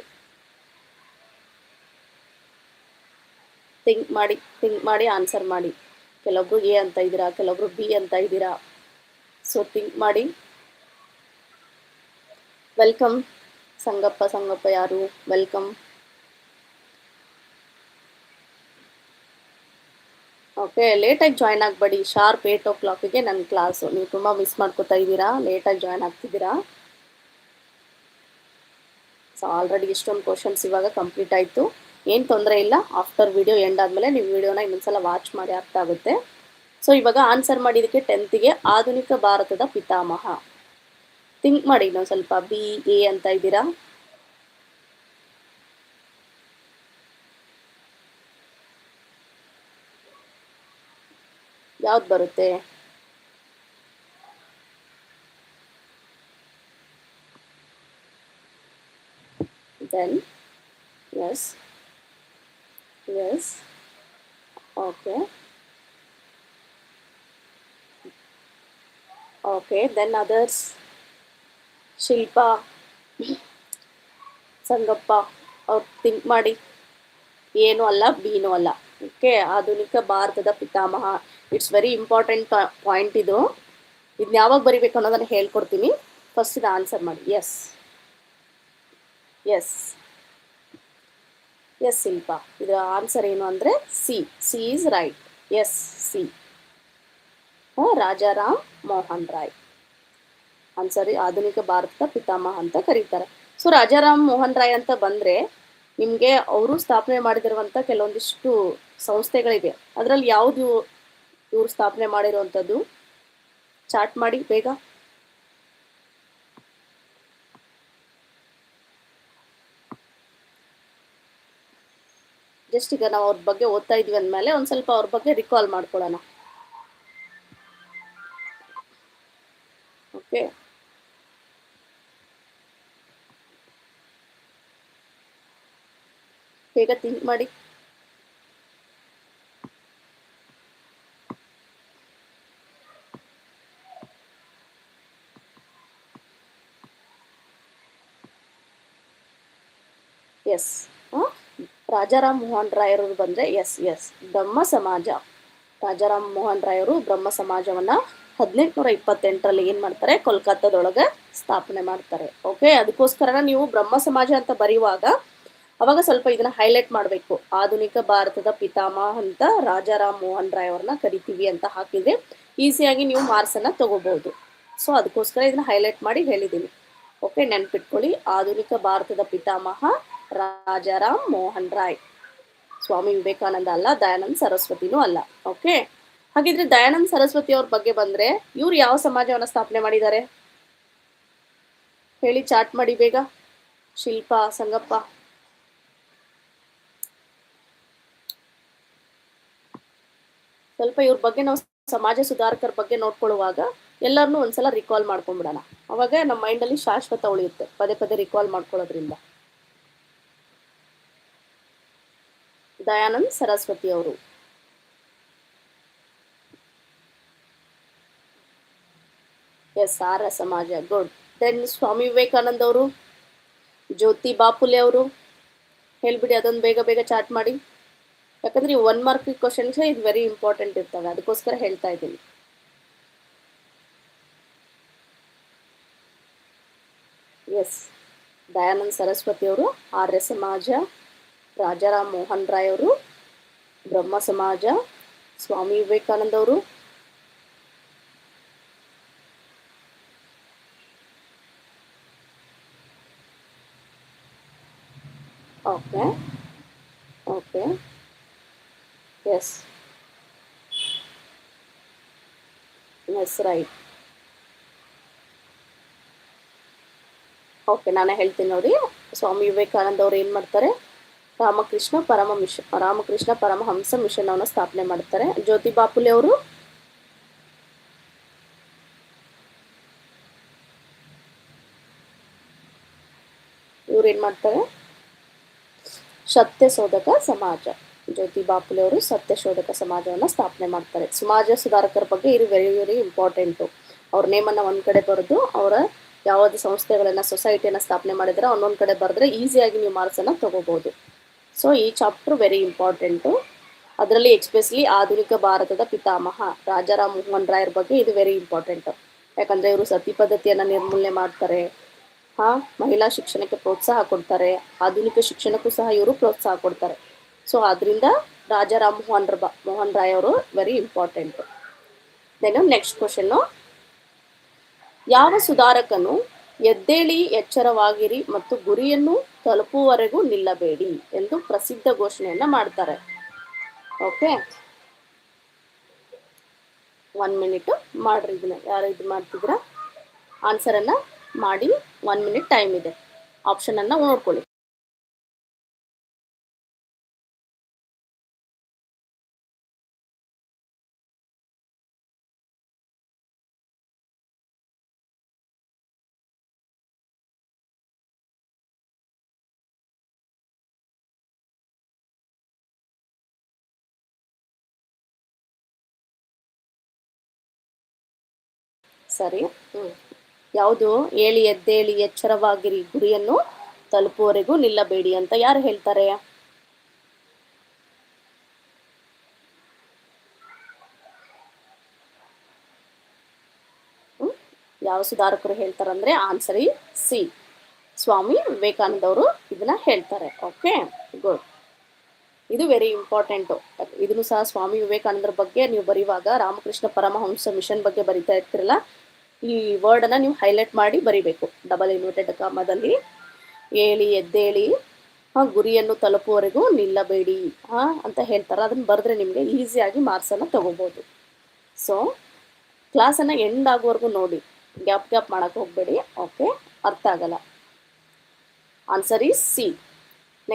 ಥಿಂಕ್ ಮಾಡಿ ಆನ್ಸರ್ ಮಾಡಿ. ಕೆಲವೊಬ್ರು ಎ ಅಂತ ಇದ್ದೀರಾ, ಕೆಲವೊಬ್ರು ಬಿ ಅಂತ ಇದ್ದೀರಾ. ಸೊ ಥಿಂಕ್ ಮಾಡಿ. ವೆಲ್ಕಮ್ ಸಂಗಪ್ಪ ಯಾರು? ವೆಲ್ಕಮ್. ಓಕೆ, ಲೇಟಾಗಿ ಜಾಯ್ನ್ ಆಗಬೇಡಿ. ಶಾರ್ಪ್ 8 o'clock ನನ್ನ ಕ್ಲಾಸು. ನೀವು ತುಂಬ ಮಿಸ್ ಮಾಡ್ಕೋತಾ ಇದ್ದೀರಾ, ಲೇಟಾಗಿ ಜಾಯ್ನ್ ಆಗ್ತಿದ್ದೀರಾ. ಸೊ ಆಲ್ರೆಡಿ ಇಷ್ಟೊಂದು ಕ್ವಶನ್ಸ್ ಇವಾಗ ಕಂಪ್ಲೀಟ್ ಆಯಿತು. ಏನು ತೊಂದರೆ ಇಲ್ಲ, ಆಫ್ಟರ್ ವಿಡಿಯೋ ಎಂಡ್ ಆದಮೇಲೆ ನೀವು ವಿಡಿಯೋನ ಇನ್ನೊಂದ್ಸಲ ವಾಚ್ ಮಾಡಿ ಅರ್ಥ ಆಗುತ್ತೆ. ಸೊ ಇವಾಗ ಆನ್ಸರ್ ಮಾಡಿದ್ದಕ್ಕೆ 10th ಆಧುನಿಕ ಭಾರತದ ಪಿತಾಮಹ. ಥಿಂಕ್ ಮಾಡಿ ಇನ್ನೊಂದು ಸ್ವಲ್ಪ. ಬಿ, ಎ ಅಂತ ಇದ್ದೀರಾ? ಯಾವ್ದು ಬರುತ್ತೆ? Then yes okay then others. Shilpa, Sangappa ಅವ್ರು ಥಿಂಕ್ ಮಾಡಿ. ಏನೂ ಅಲ್ಲ, ಬಿನೂ ಅಲ್ಲ. ಓಕೆ, ಆಧುನಿಕ ಭಾರತದ ಪಿತಾಮಹ. ಇಟ್ಸ್ ವೆರಿ ಇಂಪಾರ್ಟೆಂಟ್ ಪಾಯಿಂಟ್ ಇದು. ಇದನ್ನ ಯಾವಾಗ ಬರಿಬೇಕು ಅನ್ನೋದನ್ನು ಹೇಳ್ಕೊಡ್ತೀನಿ. ಫಸ್ಟ್ ಇದು ಆನ್ಸರ್ ಮಾಡಿ. ಎಸ್ ಶಿಲ್ಪಾ, ಇದರ ಆನ್ಸರ್ ಏನು ಅಂದರೆ C is right. Yes, C. Rajaram Mohan Roy answer. ಆಧುನಿಕ ಭಾರತದ ಪಿತಾಮಹ ಅಂತ ಕರೀತಾರೆ. ಸೊ ರಾಜಾರಾಮ್ ಮೋಹನ್ ರಾಯ್ ಅಂತ ಬಂದರೆ ನಿಮಗೆ ಅವರು ಸ್ಥಾಪನೆ ಮಾಡಿದಿರುವಂಥ ಕೆಲವೊಂದಿಷ್ಟು ಸಂಸ್ಥೆಗಳಿವೆ. ಅದರಲ್ಲಿ ಯಾವುದು ಇವರು ಸ್ಥಾಪನೆ ಮಾಡಿರುವಂಥದ್ದು? ಚಾರ್ಟ್ ಮಾಡಿ ಬೇಗ. ಜಸ್ಟ್ ಈಗ ನಾವು ಅವ್ರ ಬಗ್ಗೆ ಓದ್ತಾ ಇದ್ವಿ ಅಂದಮೇಲೆ ಒಂದು ಸ್ವಲ್ಪ ಅವ್ರ ಬಗ್ಗೆ ರಿಕಾಲ್ ಮಾಡ್ಕೊಳ್ಳೋಣ. ಓಕೆ, ಬೇಗ ಥಿಂಕ್ ಮಾಡಿ. ಎಸ್, ರಾಜಾರಾಮ್ ಮೋಹನ್ ರಾಯರವರು ಬಂದರೆ ಎಸ್ ಬ್ರಹ್ಮ ಸಮಾಜ. ರಾಜಾರಾಮ್ ಮೋಹನ್ ರಾಯರು ಬ್ರಹ್ಮ ಸಮಾಜವನ್ನು 1828ರಲ್ಲಿ ಏನು ಮಾಡ್ತಾರೆ? ಕೋಲ್ಕತ್ತಾದೊಳಗೆ ಸ್ಥಾಪನೆ ಮಾಡ್ತಾರೆ. ಓಕೆ, ಅದಕ್ಕೋಸ್ಕರ ನೀವು ಬ್ರಹ್ಮ ಸಮಾಜ ಅಂತ ಬರೆಯುವಾಗ ಅವಾಗ ಸ್ವಲ್ಪ ಇದನ್ನ ಹೈಲೈಟ್ ಮಾಡಬೇಕು. ಆಧುನಿಕ ಭಾರತದ ಪಿತಾಮಹ ಅಂತ ರಾಜಾರಾಮ್ ಮೋಹನ್ ರಾಯ್ ಅವ್ರನ್ನ ಕರಿತೀವಿ ಅಂತ ಹಾಕಿದ್ರೆ ಈಸಿಯಾಗಿ ನೀವು ಮಾರ್ಕ್ಸನ್ನು ತಗೋಬಹುದು. ಸೊ ಅದಕ್ಕೋಸ್ಕರ ಇದನ್ನ ಹೈಲೈಟ್ ಮಾಡಿ ಹೇಳಿದ್ದೀನಿ. ಓಕೆ, ನೆನ್ಪಿಟ್ಕೊಳ್ಳಿ. ಆಧುನಿಕ ಭಾರತದ ಪಿತಾಮಹ ರಾಜಾರಾಮ್ ಮೋಹನ್ ರಾಯ್. ಸ್ವಾಮಿ ವಿವೇಕಾನಂದ ಅಲ್ಲ, ದಯಾನಂದ ಸರಸ್ವತಿನೂ ಅಲ್ಲ. ಓಕೆ, ಹಾಗಿದ್ರೆ ದಯಾನಂದ ಸರಸ್ವತಿ ಅವ್ರ ಬಗ್ಗೆ ಬಂದರೆ ಇವ್ರು ಯಾವ ಸಮಾಜವನ್ನು ಸ್ಥಾಪನೆ ಮಾಡಿದ್ದಾರೆ ಹೇಳಿ? ಚಾರ್ಟ್ ಮಾಡಿ ಬೇಗ. ಶಿಲ್ಪಾ, ಸಂಗಪ್ಪ. ಸ್ವಲ್ಪ ಇವ್ರ ಬಗ್ಗೆ ನಾವು ಸಮಾಜ ಸುಧಾರಕರ ಬಗ್ಗೆ ನೋಡ್ಕೊಳ್ಳುವಾಗ ಎಲ್ಲರನ್ನೂ ಒಂದ್ಸಲ ರಿಕಾಲ್ ಮಾಡ್ಕೊಂಡ್ಬಿಡೋಣ. ಅವಾಗ ನಮ್ಮ ಮೈಂಡಲ್ಲಿ ಶಾಶ್ವತ ಉಳಿಯುತ್ತೆ ಪದೇ ರಿಕಾಲ್ ಮಾಡ್ಕೊಳ್ಳೋದ್ರಿಂದ. ದಯಾನಂದ್ ಸರಸ್ವತಿ ಅವರು. ಎಸ್, ಆರ್ಯ ಸಮಾಜ. ಗುಡ್. ದೆನ್ ಸ್ವಾಮಿ ವಿವೇಕಾನಂದ ಅವರು, ಜ್ಯೋತಿ ಬಾಪುಲೆ ಅವರು. ಹೇಳ್ಬಿಡಿ ಅದೊಂದು ಬೇಗ ಚಾರ್ಟ್ ಮಾಡಿ. ಯಾಕಂದ್ರೆ ಈ 1 ಮಾರ್ಕ್ ಕ್ವಶನ್ಸ್ ಇದು ವೆರಿ ಇಂಪಾರ್ಟೆಂಟ್ ಇರ್ತವೆ, ಅದಕ್ಕೋಸ್ಕರ ಹೇಳ್ತಾ ಇದ್ದೀನಿ. ಎಸ್, ದಯಾನಂದ ಸರಸ್ವತಿ ಅವರು ಆರ್ಯ ಸಮಾಜ, ರಾಜಾರಾಮ್ ಮೋಹನ್ ರಾಯ್ ಅವರು ಬ್ರಹ್ಮ ಸಮಾಜ, ಸ್ವಾಮಿ ವಿವೇಕಾನಂದ ಅವರು okay okay yes yes right. Okay, ನಾನೇ ಹೇಳ್ತೀನಿ ನೋಡಿ. ಸ್ವಾಮಿ ವಿವೇಕಾನಂದ ಅವರು ಏನು ಮಾಡ್ತಾರೆ, ರಾಮಕೃಷ್ಣ ಪರಮಹಂಸ ಮಿಷನ್ ಅನ್ನು ಸ್ಥಾಪನೆ ಮಾಡ್ತಾರೆ. ಜ್ಯೋತಿಬಾ ಫುಲೆ ಅವರು ಇವ್ರು ಏನು ಮಾಡ್ತಾರೆ, ಸತ್ಯಶೋಧಕ ಸಮಾಜ. ಜ್ಯೋತಿಬಾ ಫುಲೆ ಅವರು ಸತ್ಯಶೋಧಕ ಸಮಾಜವನ್ನು ಸ್ಥಾಪನೆ ಮಾಡ್ತಾರೆ. ಸಮಾಜ ಸುಧಾರಕರ ಬಗ್ಗೆ ಇದು ವೆರಿ ವೆರಿ ಇಂಪಾರ್ಟೆಂಟು. ಅವ್ರ ನೇಮನ್ನು ಒಂದು ಕಡೆ ಬರೆದು ಅವರ ಯಾವ್ದು ಸಂಸ್ಥೆಗಳನ್ನು ಸೊಸೈಟಿಯನ್ನು ಸ್ಥಾಪನೆ ಮಾಡಿದ್ರೆ ಒಂದೊಂದು ಕಡೆ ಬರೆದ್ರೆ ಈಸಿಯಾಗಿ ನೀವು ಮಾರ್ಕ್ಸನ್ನು ತಗೋಬೋದು. ಸೊ ಈ ಚಾಪ್ಟರ್ ವೆರಿ ಇಂಪಾರ್ಟೆಂಟು. ಅದರಲ್ಲಿ ಎಕ್ಸ್ಪೆಷಲಿ ಆಧುನಿಕ ಭಾರತದ ಪಿತಾಮಹ ರಾಜಾರಾಮ್ ಮೋಹನ್ ರಾಯರ್ ಬಗ್ಗೆ ಇದು ವೆರಿ ಇಂಪಾರ್ಟೆಂಟು. ಯಾಕಂದರೆ ಇವರು ಸತಿ ಪದ್ಧತಿಯನ್ನು ನಿರ್ಮೂಲನೆ ಮಾಡ್ತಾರೆ, ಮಹಿಳಾ ಶಿಕ್ಷಣಕ್ಕೆ ಪ್ರೋತ್ಸಾಹ ಕೊಡ್ತಾರೆ, ಆಧುನಿಕ ಶಿಕ್ಷಣಕ್ಕೂ ಸಹ ಇವರು ಪ್ರೋತ್ಸಾಹ ಕೊಡ್ತಾರೆ. ಸೊ ಅದರಿಂದ ರಾಜಾರಾಮ್ ಮೋಹನ್ ರಾಯ್ ಅವರು very important. Then next question, ಯಾವ ಸುಧಾರಕನು ಎದ್ದೇಳಿ ಎಚ್ಚರವಾಗಿರಿ ಮತ್ತು ಗುರಿಯನ್ನು ತಲುಪುವವರೆಗೂ ನಿಲ್ಲಬೇಡಿ ಎಂದು ಪ್ರಸಿದ್ಧ ಘೋಷಣೆಯನ್ನು ಮಾಡ್ತಾರೆ? ಓಕೆ, 1 ಮಿನಿಟ್ ಮಾಡ್ರಿ. ಇದನ್ನ ಯಾರು ಇದು ಮಾಡ್ತಿದ್ರ ಆನ್ಸರನ್ನು ಮಾಡಿ. 1 ಮಿನಿಟ್ ಟೈಮ್ ಇದೆ, ಆಪ್ಷನನ್ನು ನೋಡ್ಕೊಳ್ಳಿ. ಸರಿ, ಯಾವುದು ಏಳಿ ಎದ್ದೇಳಿ ಎಚ್ಚರವಾಗಿರಿ ಗುರಿಯನ್ನು ತಲುಪುವವರೆಗೂ ನಿಲ್ಲಬೇಡಿ ಅಂತ ಯಾರು ಹೇಳ್ತಾರೆ? ಯಾವ ಸುಧಾರಕರು ಹೇಳ್ತಾರಂದ್ರೆ ಆನ್ಸರ್ ಈ ಸಿ, ಸ್ವಾಮಿ ವಿವೇಕಾನಂದ ಅವರು ಇದನ್ನ ಹೇಳ್ತಾರೆ. Okay, good. ಇದು ವೆರಿ ಇಂಪಾರ್ಟೆಂಟು. ಇದನ್ನು ಸಹ ಸ್ವಾಮಿ ವಿವೇಕಾನಂದರ ಬಗ್ಗೆ ನೀವು ಬರೆಯುವಾಗ ರಾಮಕೃಷ್ಣ ಪರಮಹಂಸ ಮಿಷನ್ ಬಗ್ಗೆ ಬರಿತಾ ಇರ್ತಿರಲ್ಲ, ಈ ವರ್ಡನ್ನು ನೀವು ಹೈಲೈಟ್ ಮಾಡಿ ಬರಿಬೇಕು. ಡಬಲ್ ಇನ್ವರ್ಟೆಡ್ ಕಾಮದಲ್ಲಿ ಏಳಿ ಎದ್ದೇಳಿ ಗುರಿಯನ್ನು ತಲುಪುವವರೆಗೂ ನಿಲ್ಲಬೇಡಿ ಅಂತ ಹೇಳ್ತಾರೆ. ಅದನ್ನು ಬರೆದ್ರೆ ನಿಮಗೆ ಈಸಿಯಾಗಿ ಮಾರ್ಕ್ಸನ್ನು ತಗೋಬೋದು. ಸೊ ಕ್ಲಾಸನ್ನು ಎಂಡ್ ಆಗೋವರೆಗೂ ನೋಡಿ, ಗ್ಯಾಪ್ ಮಾಡೋಕ್ಕೆ ಹೋಗಬೇಡಿ. ಓಕೆ, ಅರ್ಥ ಆಗಲ್ಲ. Answer is C.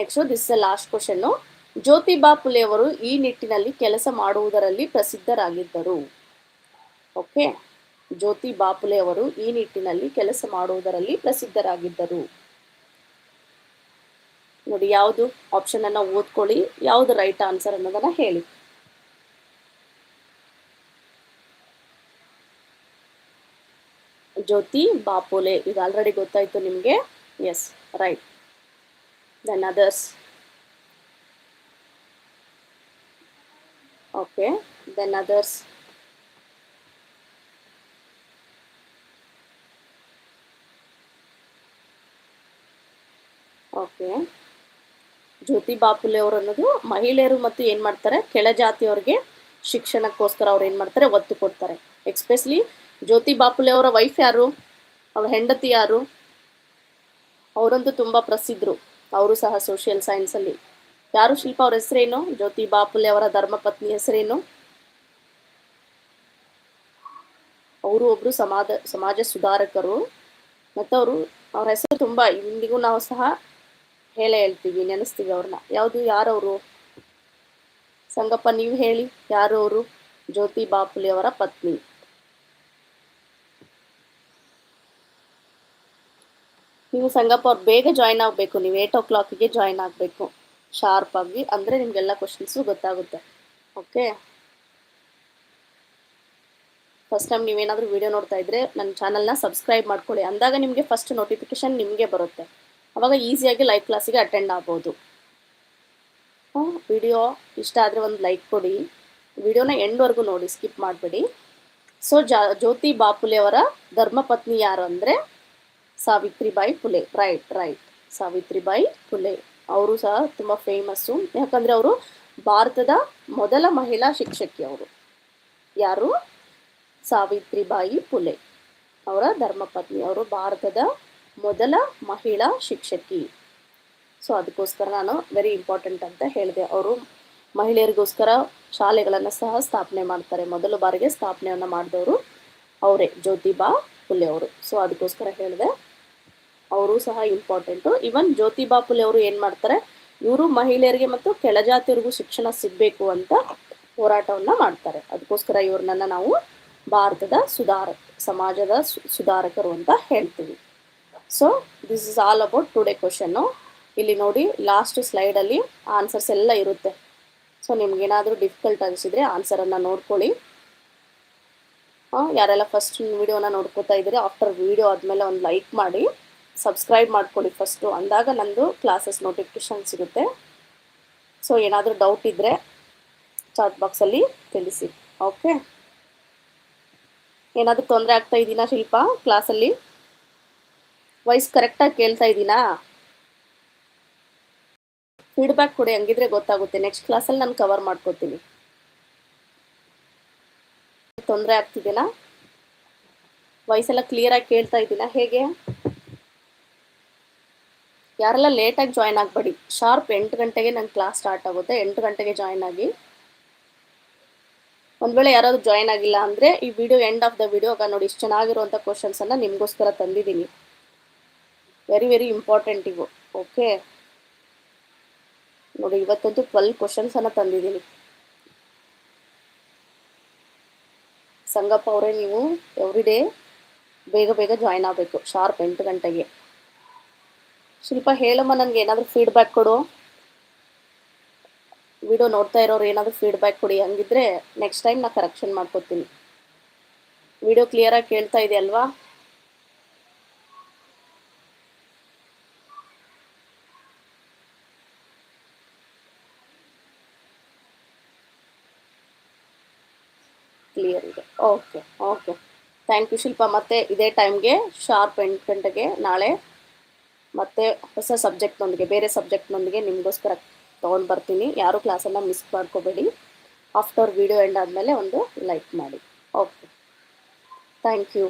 Next, this is last question. Jyotiba Phule ಅವರು ಈ ನಿಟ್ಟಿನಲ್ಲಿ ಕೆಲಸ ಮಾಡುವುದರಲ್ಲಿ ಪ್ರಸಿದ್ಧರಾಗಿದ್ದರು. ಓಕೆ, ಜ್ಯೋತಿಬಾ ಫುಲೆ ಅವರು ಈ ನಿಟ್ಟಿನಲ್ಲಿ ಕೆಲಸ ಮಾಡುವುದರಲ್ಲಿ ಪ್ರಸಿದ್ಧರಾಗಿದ್ದರು. ನೋಡಿ, ಯಾವುದು ಆಪ್ಷನನ್ನು ಓದ್ಕೊಳ್ಳಿ, ಯಾವುದು ರೈಟ್ ಆನ್ಸರ್ ಅನ್ನೋದನ್ನು ಹೇಳಿ. ಜ್ಯೋತಿಬಾ ಫುಲೆ, ಇದು ಆಲ್ರೆಡಿ ಗೊತ್ತಾಯಿತು ನಿಮಗೆ. Yes, right. Then others. Okay, then others. Okay, Jyotiba Phule ಅವರು ಅನ್ನೋದು ಮಹಿಳೆಯರು ಮತ್ತು ಏನು ಮಾಡ್ತಾರೆ, ಕೆಳಜಾತಿಯವ್ರಿಗೆ ಶಿಕ್ಷಣಕ್ಕೋಸ್ಕರ ಅವ್ರು ಏನು ಮಾಡ್ತಾರೆ, ಒತ್ತು ಕೊಡ್ತಾರೆ. ಎಕ್ಸ್ಪೆಷಲಿ ಜ್ಯೋತಿಬಾ ಫುಲೆ ಅವರ ವೈಫ್ ಯಾರು, ಅವರ ಹೆಂಡತಿ ಯಾರು, ಅವರಂತೂ ತುಂಬ ಪ್ರಸಿದ್ಧರು. ಅವರು ಸಹ ಸೋಷಿಯಲ್ ಸೈನ್ಸಲ್ಲಿ. ಯಾರು ಶಿಲ್ಪ, ಅವ್ರ ಹೆಸರೇನು? ಜ್ಯೋತಿಬಾ ಫುಲೆ ಅವರ ಧರ್ಮಪತ್ನಿ ಹೆಸರೇನು? ಅವರು ಒಬ್ಬರು ಸಮಾಜ ಸುಧಾರಕರು ಮತ್ತು ಅವ್ರ ಹೆಸರು ತುಂಬ ಇಂದಿಗೂ ನಾವು ಸಹ ಹೇಳ್ತೀವಿ, ನೆನೆಸ್ತೀವಿ ಅವ್ರನ್ನ. ಯಾರವರು? ಸಂಗಪ್ಪ, ನೀವು ಹೇಳಿ, ಯಾರು ಅವರು? ಜ್ಯೋತಿಬಾ ಫುಲೆ ಅವರ ಪತ್ನಿ. ನೀವು ಸಂಗಪ್ಪ ಅವ್ರು ಬೇಗ ಜಾಯ್ನ್ ಆಗಬೇಕು. ನೀವು 8 o'clock ಜಾಯ್ನ್ ಆಗಬೇಕು ಶಾರ್ಪ್ ಆಗಿ, ಅಂದರೆ ನಿಮಗೆಲ್ಲ ಕ್ವಶನ್ಸು ಗೊತ್ತಾಗುತ್ತೆ. ಓಕೆ, ಫಸ್ಟ್ ಟೈಮ್ ನೀವೇನಾದರೂ ವಿಡಿಯೋ ನೋಡ್ತಾ ಇದ್ದರೆ ನನ್ನ ಚಾನಲ್ನ ಸಬ್ಸ್ಕ್ರೈಬ್ ಮಾಡ್ಕೊಳ್ಳಿ. ಅಂದಾಗ ನಿಮಗೆ ಫಸ್ಟ್ ನೋಟಿಫಿಕೇಶನ್ ನಿಮಗೆ ಬರುತ್ತೆ. ಆವಾಗ ಈಸಿಯಾಗಿ ಲೈವ್ ಕ್ಲಾಸಿಗೆ ಅಟೆಂಡ್ ಆಗ್ಬೋದು. ವಿಡಿಯೋ ಇಷ್ಟ ಆದರೆ ಒಂದು ಲೈಕ್ ಕೊಡಿ, ವಿಡಿಯೋನ ಎಂಡ್ವರೆಗೂ ನೋಡಿ, ಸ್ಕಿಪ್ ಮಾಡಬೇಡಿ. ಸೊ ಜ್ಯೋತಿ ಬಾಪುಲೆ ಅವರ ಧರ್ಮಪತ್ನಿ ಯಾರು ಅಂದರೆ ಸಾವಿತ್ರಿಬಾಯಿ ಫುಲೆ. ರೈಟ್ ಸಾವಿತ್ರಿಬಾಯಿ ಫುಲೆ ಅವರು ಸಹ ತುಂಬ ಫೇಮಸ್ಸು. ಯಾಕಂದರೆ ಅವರು ಭಾರತದ ಮೊದಲ ಮಹಿಳಾ ಶಿಕ್ಷಕಿ. ಅವರು ಯಾರು? ಸಾವಿತ್ರಿಬಾಯಿ ಫುಲೆ ಅವರ ಧರ್ಮಪತ್ನಿ. ಅವರು ಭಾರತದ ಮೊದಲ ಮಹಿಳಾ ಶಿಕ್ಷಕಿ. ಸೊ ಅದಕ್ಕೋಸ್ಕರ ನಾನು ವೆರಿ ಇಂಪಾರ್ಟೆಂಟ್ ಅಂತ ಹೇಳಿದೆ. ಅವರು ಮಹಿಳೆಯರಿಗೋಸ್ಕರ ಶಾಲೆಗಳನ್ನು ಸಹ ಸ್ಥಾಪನೆ ಮಾಡ್ತಾರೆ. ಮೊದಲ ಬಾರಿಗೆ ಸ್ಥಾಪನೆಯನ್ನು ಮಾಡಿದವರು ಅವರೇ, ಜ್ಯೋತಿಬಾ ಫುಲೆ ಅವರು. ಸೊ ಅದಕ್ಕೋಸ್ಕರ ಹೇಳಿದೆ, ಅವರು ಸಹ ಇಂಪಾರ್ಟೆಂಟು. ಇವನ್ ಜ್ಯೋತಿಬಾ ಫುಲೆ ಅವರು ಏನು ಮಾಡ್ತಾರೆ, ಇವರು ಮಹಿಳೆಯರಿಗೆ ಮತ್ತು ಕೆಳಜಾತಿಯರಿಗೂ ಶಿಕ್ಷಣ ಸಿಗಬೇಕು ಅಂತ ಹೋರಾಟವನ್ನು ಮಾಡ್ತಾರೆ. ಅದಕ್ಕೋಸ್ಕರ ಇವ್ರನ್ನ ನಾವು ಭಾರತದ ಸಮಾಜದ ಸುಧಾರಕರು ಅಂತ ಹೇಳ್ತೀವಿ. So this is all about today question. ಇಲ್ಲಿ ನೋಡಿ, ಲಾಸ್ಟ್ ಸ್ಲೈಡಲ್ಲಿ ಆನ್ಸರ್ಸ್ ಎಲ್ಲ ಇರುತ್ತೆ. ಸೊ ನಿಮ್ಗೇನಾದರೂ ಡಿಫಿಕಲ್ಟ್ ಅನಿಸಿದರೆ ಆನ್ಸರನ್ನು ನೋಡ್ಕೊಳ್ಳಿ. ಯಾರೆಲ್ಲ ಫಸ್ಟ್ ವಿಡಿಯೋನ ನೋಡ್ಕೋತಾ ಇದ್ದೀರಿ, ಆಫ್ಟರ್ ವಿಡಿಯೋ ಆದಮೇಲೆ ಒಂದು ಲೈಕ್ ಮಾಡಿ, ಸಬ್ಸ್ಕ್ರೈಬ್ ಮಾಡ್ಕೊಳ್ಳಿ ಫಸ್ಟು. ಅಂದಾಗ ನಂದು ಕ್ಲಾಸಸ್ ನೋಟಿಫಿಕೇಷನ್ ಸಿಗುತ್ತೆ. ಸೊ ಏನಾದರೂ ಡೌಟ್ ಇದ್ದರೆ ಚಾಟ್ ಬಾಕ್ಸಲ್ಲಿ ತಿಳಿಸಿ. ಓಕೆ, ಏನಾದರೂ ತೊಂದರೆ ಆಗ್ತಾ ಇದ್ದೀನಾ ಶಿಲ್ಪ? ಕ್ಲಾಸಲ್ಲಿ ವಾಯ್ಸ್ ಕರೆಕ್ಟಾಗಿ ಕೇಳ್ತಾ ಇದ್ದೀನಾ? ಫೀಡ್ಬ್ಯಾಕ್ ಕೊಡಿ, ಹಂಗಿದ್ರೆ ಗೊತ್ತಾಗುತ್ತೆ. ನೆಕ್ಸ್ಟ್ ಕ್ಲಾಸಲ್ಲಿ ನಾನು ಕವರ್ ಮಾಡ್ಕೋತೀನಿ. ತೊಂದರೆ ಆಗ್ತಿದೆನಾ? ವಾಯ್ಸ್ ಎಲ್ಲ ಕ್ಲಿಯರಾಗಿ ಕೇಳ್ತಾ ಇದ್ದೀನಾ? ಹೇಗೆ? ಯಾರೆಲ್ಲ ಲೇಟಾಗಿ ಜಾಯ್ನ್ ಆಗಬೇಡಿ. ಶಾರ್ಪ್ 8 ಗಂಟೆಗೆ ನನ್ನ ಕ್ಲಾಸ್ ಸ್ಟಾರ್ಟ್ ಆಗುತ್ತೆ. 8 ಗಂಟೆಗೆ ಜಾಯ್ನ್ ಆಗಿ. ಒಂದು ವೇಳೆ ಯಾರಾದರೂ ಜಾಯ್ನ್ ಆಗಿಲ್ಲ ಅಂದರೆ ಈ video end of the video ನೋಡಿ, ಇಷ್ಟು ಚೆನ್ನಾಗಿರುವಂಥ ಕ್ವಶನ್ಸನ್ನು ನಿಮಗೋಸ್ಕರ ತಂದಿದ್ದೀನಿ. ವೆರಿ ಇಂಪಾರ್ಟೆಂಟ್ ಇವು. ಓಕೆ ನೋಡಿ, ಇವತ್ತಂತೂ 12 ಕ್ವಶನ್ಸನ್ನು ತಂದಿದ್ದೀನಿ. ಸಂಗಪ್ಪ ಅವರೇ, ನೀವು ಎವ್ರಿ ಡೇ ಬೇಗ ಜಾಯ್ನ್ ಆಗಬೇಕು, ಶಾರ್ಪ್ 8 ಗಂಟೆಗೆ. ಶಿಲ್ಪ ಹೇಳಮ್ಮ, ನನಗೆ ಏನಾದರೂ ಫೀಡ್ಬ್ಯಾಕ್ ಕೊಡು. ವಿಡಿಯೋ ನೋಡ್ತಾ ಇರೋರು ಏನಾದರೂ ಫೀಡ್ಬ್ಯಾಕ್ ಕೊಡಿ, ಹಂಗಿದ್ರೆ ನೆಕ್ಸ್ಟ್ ಟೈಮ್ ನಾನು ಕರೆಕ್ಷನ್ ಮಾಡ್ಕೊತೀನಿ. ವಿಡಿಯೋ ಕ್ಲಿಯರಾಗಿ ಕೇಳ್ತಾ ಇದೆ ಅಲ್ವಾ? ಕ್ಲಿಯರ್ ಇದೆ. ಓಕೆ ಥ್ಯಾಂಕ್ ಯು ಶಿಲ್ಪ. ಮತ್ತೆ ಇದೇ ಟೈಮ್ಗೆ ಶಾರ್ಪ್ 8 ಗಂಟೆಗೆ ನಾಳೆ ಮತ್ತೆ ಹೊಸ ಸಬ್ಜೆಕ್ಟ್ನೊಂದಿಗೆ, ಬೇರೆ ಸಬ್ಜೆಕ್ಟ್ನೊಂದಿಗೆ ನಿಮಗೋಸ್ಕರ ತೊಗೊಂಡು ಬರ್ತೀನಿ. ಯಾರೂ ಕ್ಲಾಸನ್ನು ಮಿಸ್ ಮಾಡ್ಕೋಬೇಡಿ. ಆಫ್ಟರ್ ವಿಡಿಯೋ ಎಂಡ್ ಆದಮೇಲೆ ಒಂದು ಲೈಕ್ ಮಾಡಿ. Okay, thank you.